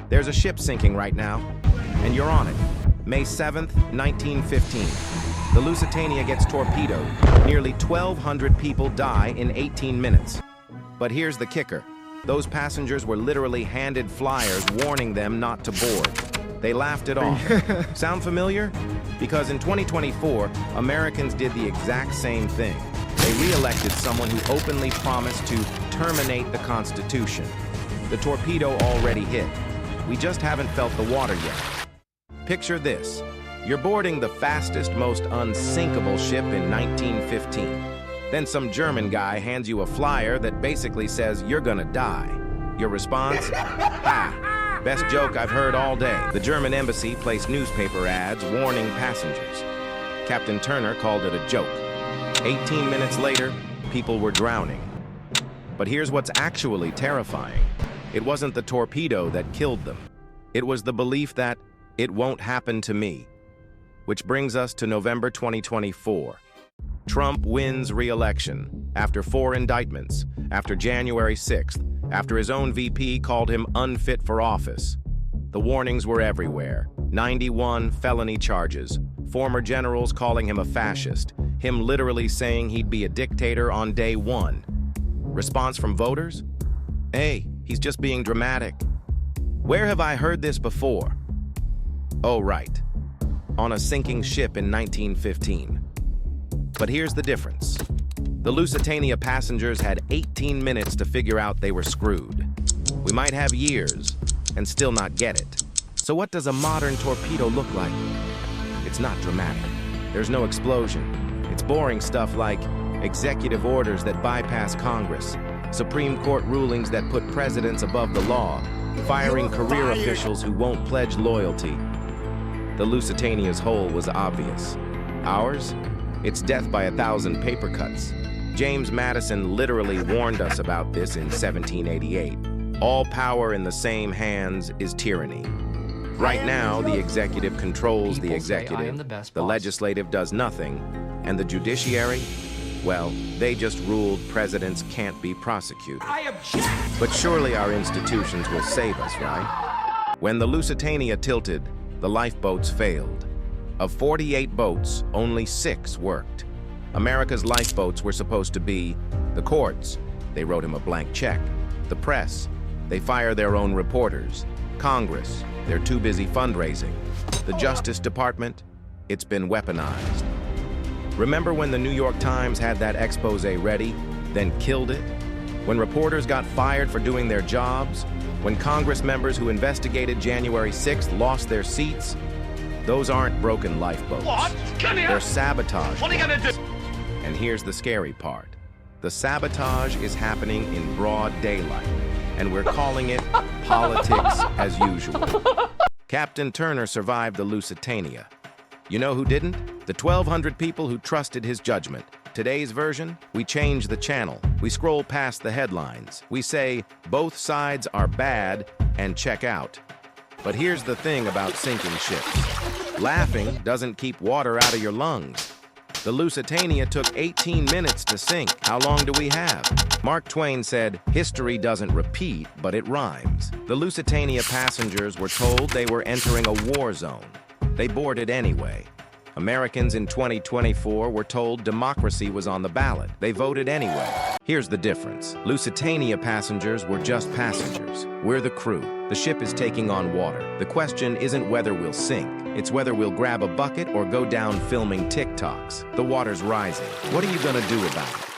There's a ship sinking right now, and you're on it. May 7th, 1915. The Lusitania gets torpedoed. Nearly 1,200 people die in 18 minutes. But here's the kicker. Those passengers were literally handed flyers warning them not to board. They laughed it off. Sound familiar? Because in 2024, Americans did the exact same thing. They re-elected someone who openly promised to terminate the Constitution. The torpedo already hit. We just haven't felt the water yet. Picture this. You're boarding the fastest, most unsinkable ship in 1915. Then some German guy hands you a flyer that basically says you're gonna die. Your response? Ah, best joke I've heard all day. The German embassy placed newspaper ads warning passengers. Captain Turner called it a joke. 18 minutes later, people were drowning. But here's what's actually terrifying. It wasn't the torpedo that killed them. It was the belief that it won't happen to me. Which brings us to November 2024. Trump wins re-election after 4 indictments, after January 6th, after his own VP called him unfit for office. The warnings were everywhere. 91 felony charges, former generals calling him a fascist, him literally saying he'd be a dictator on day 1. Response from voters? Hey, he's just being dramatic. Where have I heard this before? Oh, right. On a sinking ship in 1915. But here's the difference. The Lusitania passengers had 18 minutes to figure out they were screwed. We might have years and still not get it. So what does a modern torpedo look like? It's not dramatic. There's no explosion. It's boring stuff like executive orders that bypass Congress, Supreme Court rulings that put presidents above the law, firing career officials who won't pledge loyalty. The Lusitania's hole was obvious. Ours? It's death by 1,000 paper cuts. James Madison literally warned us about this in 1788. All power in the same hands is tyranny. Right now, the executive controls the executive, the legislative does nothing, and the judiciary, well, they just ruled presidents can't be prosecuted. I object! But surely our institutions will save us, right? When the Lusitania tilted, the lifeboats failed. Of 48 boats, only 6 worked. America's lifeboats were supposed to be the courts. They wrote him a blank check. The press. They fire their own reporters. Congress. They're too busy fundraising. The Justice Department. It's been weaponized. Remember when the New York Times had that expose ready, then killed it? When reporters got fired for doing their jobs? When Congress members who investigated January 6th lost their seats? Those aren't broken lifeboats. What? Come here! They're sabotage. What are you gonna do? And here's the scary part. The sabotage is happening in broad daylight, and we're calling it politics as usual. Captain Turner survived the Lusitania. You know who didn't? The 1,200 people who trusted his judgment. Today's version, we change the channel. We scroll past the headlines. We say, both sides are bad, and check out. But here's the thing about sinking ships. Laughing doesn't keep water out of your lungs. The Lusitania took 18 minutes to sink. How long do we have? Mark Twain said, history doesn't repeat, but it rhymes. The Lusitania passengers were told they were entering a war zone. They boarded anyway. Americans in 2024 were told democracy was on the ballot. They voted anyway. Here's the difference. Lusitania passengers were just passengers. We're the crew. The ship is taking on water. The question isn't whether we'll sink. It's whether we'll grab a bucket or go down filming TikToks. The water's rising. What are you gonna do about it?